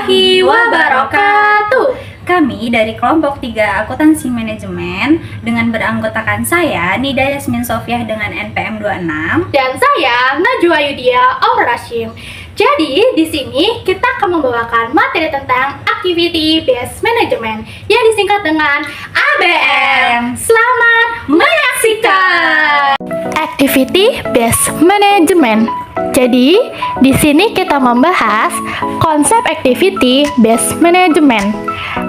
warahmatullahi wabarakatuh. Kami dari kelompok 3 akuntansi manajemen dengan beranggotakan saya Nida Yasmin Sofiah dengan NPM 26 Dan saya Najwa Yudia Aurora Hashim. Jadi di sini kita akan membawakan materi tentang Activity Based Management yang disingkat dengan ABM. Selamat menyaksikan. Activity Based Management. Jadi, di sini kita membahas konsep Activity Based Management.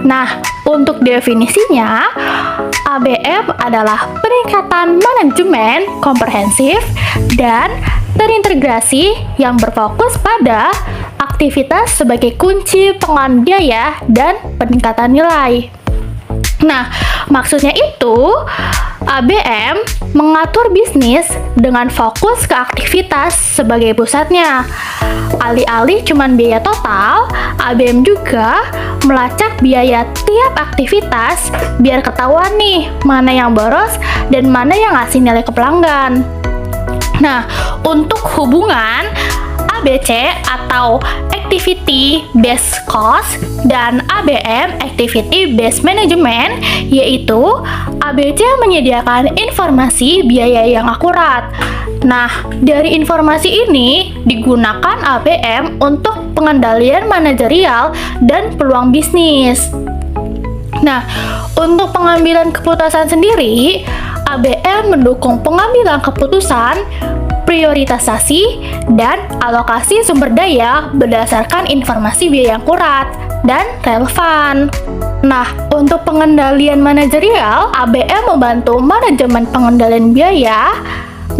Nah, untuk definisinya, ABM adalah peningkatan manajemen komprehensif dan terintegrasi yang berfokus pada aktivitas sebagai kunci pengelolaan biaya dan peningkatan nilai. Nah, maksudnya itu, ABM mengatur bisnis dengan fokus ke aktivitas sebagai pusatnya. Alih-alih cuman biaya total, ABM juga melacak biaya tiap aktivitas biar ketahuan nih mana yang boros dan mana yang ngasih nilai ke pelanggan. Nah, untuk hubungan ABC atau Activity Based Cost dan ABM Activity Based Management, yaitu ABC menyediakan informasi biaya yang akurat. Nah, dari informasi ini digunakan ABM untuk pengendalian manajerial dan peluang bisnis. Nah, untuk pengambilan keputusan sendiri, ABM mendukung pengambilan keputusan, prioritasasi, dan alokasi sumber daya berdasarkan informasi biaya yang akurat dan relevan. Nah, untuk pengendalian manajerial, ABM membantu manajemen pengendalian biaya,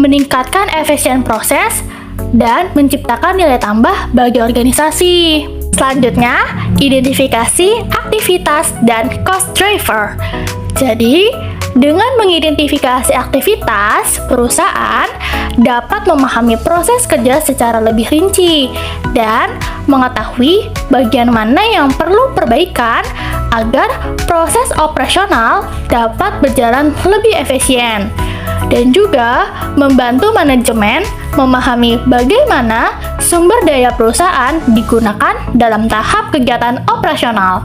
meningkatkan efisien proses, dan menciptakan nilai tambah bagi organisasi. Selanjutnya, identifikasi aktivitas dan cost driver. Jadi, dengan mengidentifikasi aktivitas, perusahaan dapat memahami proses kerja secara lebih rinci dan mengetahui bagian mana yang perlu perbaikan agar proses operasional dapat berjalan lebih efisien. Dan juga membantu manajemen memahami bagaimana sumber daya perusahaan digunakan dalam tahap kegiatan operasional.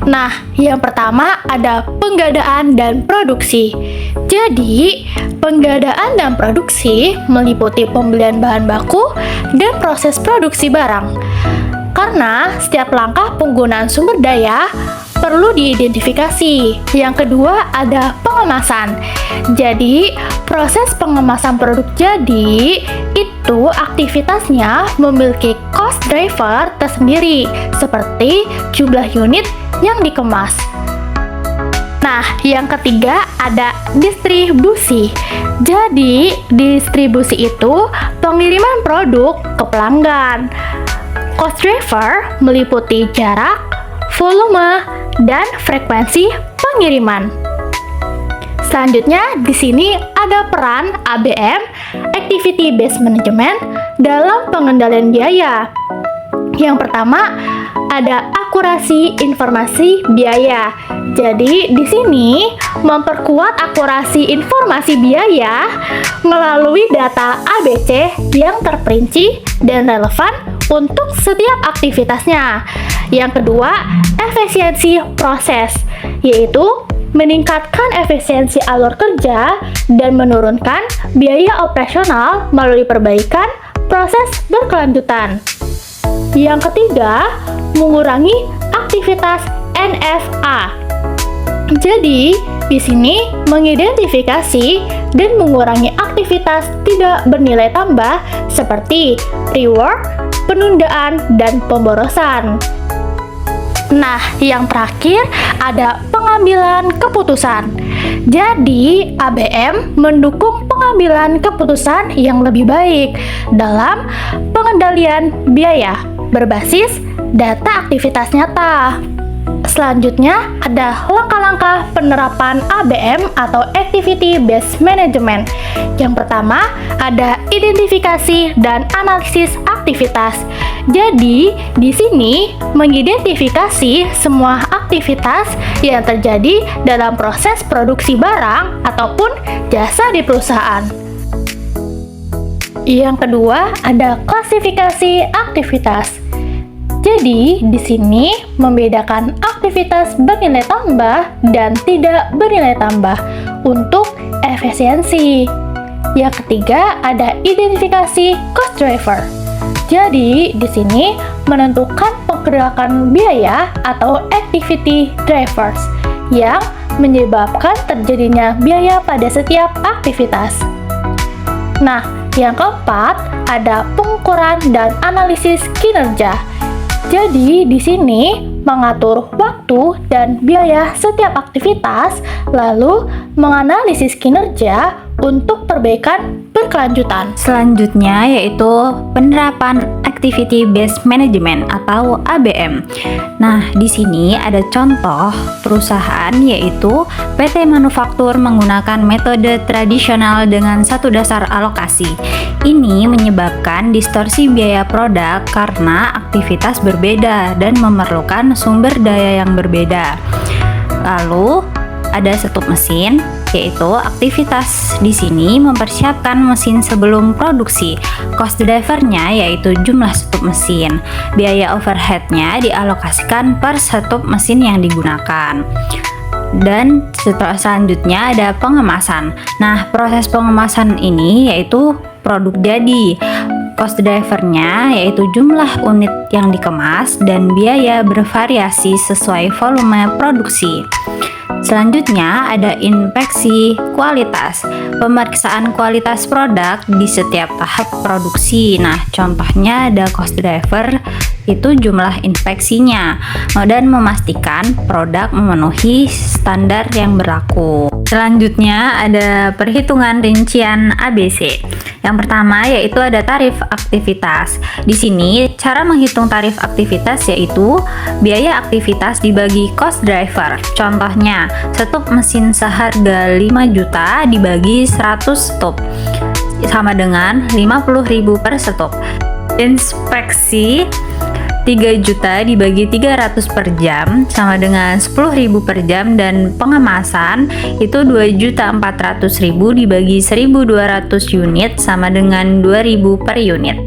Nah, yang pertama ada penggadaan dan produksi. Jadi, penggadaan dan produksi meliputi pembelian bahan baku dan proses produksi barang. Karena setiap langkah penggunaan sumber daya perlu diidentifikasi. Yang kedua ada pengemasan. Jadi, proses pengemasan produk jadi itu aktivitasnya memiliki cost driver tersendiri seperti jumlah unit yang dikemas. Nah, yang ketiga ada distribusi. Jadi, distribusi itu pengiriman produk ke pelanggan. Cost driver meliputi jarak, volume, dan frekuensi pengiriman. Selanjutnya, di sini ada peran ABM, Activity Based Management, dalam pengendalian biaya. Yang pertama, ada akurasi informasi biaya. Jadi, di sini memperkuat akurasi informasi biaya melalui data ABC yang terperinci dan relevan untuk setiap aktivitasnya. Yang kedua, efisiensi proses, yaitu meningkatkan efisiensi alur kerja dan menurunkan biaya operasional melalui perbaikan proses berkelanjutan. Yang ketiga, mengurangi aktivitas NFA. Jadi, di sini mengidentifikasi dan mengurangi aktivitas tidak bernilai tambah seperti rework, penundaan, dan pemborosan. Nah, yang terakhir ada pengambilan keputusan. Jadi, ABM mendukung pengambilan keputusan yang lebih baik dalam pengendalian biaya berbasis data aktivitas nyata. Selanjutnya, ada langkah-langkah penerapan ABM atau Activity Based Management. Yang pertama, ada identifikasi dan analisis aktivitas. Jadi, di sini mengidentifikasi semua aktivitas yang terjadi dalam proses produksi barang ataupun jasa di perusahaan. Yang kedua, ada klasifikasi aktivitas. Jadi, di sini membedakan aktivitas bernilai tambah dan tidak bernilai tambah untuk efisiensi. Yang ketiga ada identifikasi cost driver. Jadi, di sini menentukan pergerakan biaya atau activity drivers yang menyebabkan terjadinya biaya pada setiap aktivitas. Nah, yang keempat ada pengukuran dan analisis kinerja. Jadi, di sini mengatur waktu dan biaya setiap aktivitas, lalu menganalisis kinerja untuk perbaikan berkelanjutan. Selanjutnya yaitu penerapan Activity Based Management atau ABM. Nah, di sini ada contoh perusahaan yaitu PT Manufaktur menggunakan metode tradisional dengan satu dasar alokasi. Ini menyebabkan distorsi biaya produk karena aktivitas berbeda dan memerlukan sumber daya yang berbeda. Lalu ada setup mesin, yaitu aktivitas di sini mempersiapkan mesin sebelum produksi. Cost drivernya yaitu jumlah setup mesin. Biaya overheadnya dialokasikan per setup mesin yang digunakan. Dan selanjutnya ada pengemasan. Nah, proses pengemasan ini yaitu produk jadi. Cost drivernya yaitu jumlah unit yang dikemas dan biaya bervariasi sesuai volume produksi. Selanjutnya ada inspeksi kualitas, pemeriksaan kualitas produk di setiap tahap produksi. Nah, contohnya ada cost driver itu jumlah inspeksinya dan memastikan produk memenuhi standar yang berlaku. Selanjutnya ada perhitungan rincian ABC. Yang pertama yaitu ada tarif aktivitas. Di sini cara menghitung tarif aktivitas yaitu biaya aktivitas dibagi cost driver. Contohnya, setup mesin seharga 5 juta dibagi 100 setup sama dengan 50.000 per setup. Inspeksi 3 juta dibagi 300 per jam sama dengan 10.000 per jam, dan pengemasan itu 2.400.000 dibagi 1.200 unit sama dengan 2.000 per unit.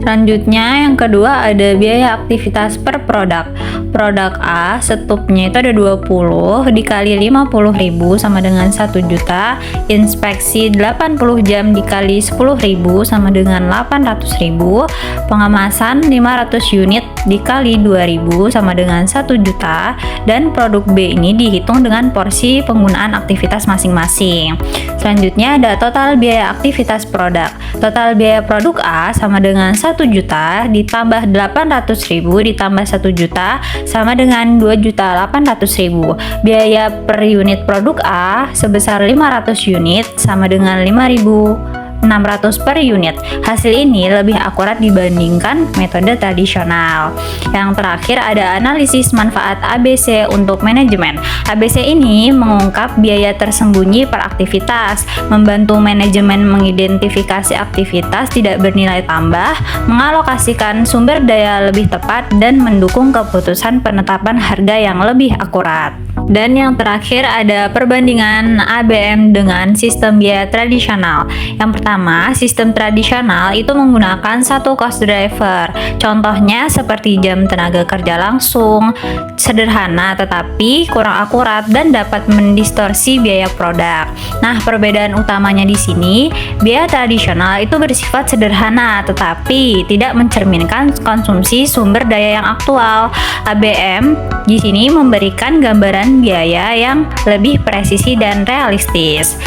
Selanjutnya yang kedua ada biaya aktivitas per produk. Produk A setupnya itu ada 20 dikali 50.000 sama dengan 1 juta. Inspeksi 80 jam dikali 10.000 sama dengan 800.000. Pengemasan 500 unit dikali 2.000 sama dengan 1 juta. Dan produk B ini dihitung dengan porsi penggunaan aktivitas masing-masing. Selanjutnya ada total biaya aktivitas produk. Total biaya produk A sama dengan 1 juta ditambah 800.000 ditambah 1 juta sama dengan 2.800.000. Biaya per unit produk A sebesar 500 unit sama dengan 5.600 per unit. Hasil ini lebih akurat dibandingkan metode tradisional. Yang terakhir ada analisis manfaat ABC untuk manajemen. ABC ini mengungkap biaya tersembunyi per aktivitas, membantu manajemen mengidentifikasi aktivitas tidak bernilai tambah, mengalokasikan sumber daya lebih tepat, dan mendukung keputusan penetapan harga yang lebih akurat. Dan yang terakhir ada perbandingan ABM dengan sistem biaya tradisional. Yang pertama, sistem tradisional itu menggunakan satu cost driver. Contohnya seperti jam tenaga kerja langsung, sederhana tetapi kurang akurat dan dapat mendistorsi biaya produk. Nah, perbedaan utamanya di sini, biaya tradisional itu bersifat sederhana tetapi tidak mencerminkan konsumsi sumber daya yang aktual. ABM di sini memberikan gambaran biaya yang lebih presisi dan realistis.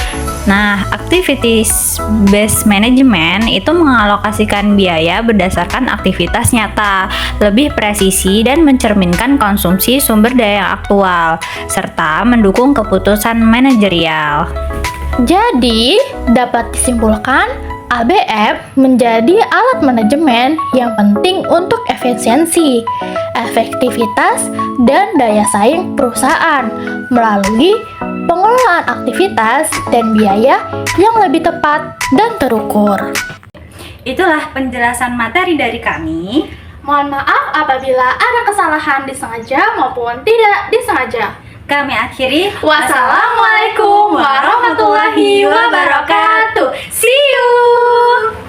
Nah, activities based management itu mengalokasikan biaya berdasarkan aktivitas nyata, lebih presisi dan mencerminkan konsumsi sumber daya yang aktual, serta mendukung keputusan manajerial. Jadi, dapat disimpulkan ABM menjadi alat manajemen yang penting untuk efisiensi, efektivitas, dan daya saing perusahaan melalui pengelolaan aktivitas dan biaya yang lebih tepat dan terukur. Itulah penjelasan materi dari kami. Mohon maaf apabila ada kesalahan disengaja maupun tidak disengaja. Kami akhiri. Wassalamualaikum warahmatullahi wabarakatuh. See you.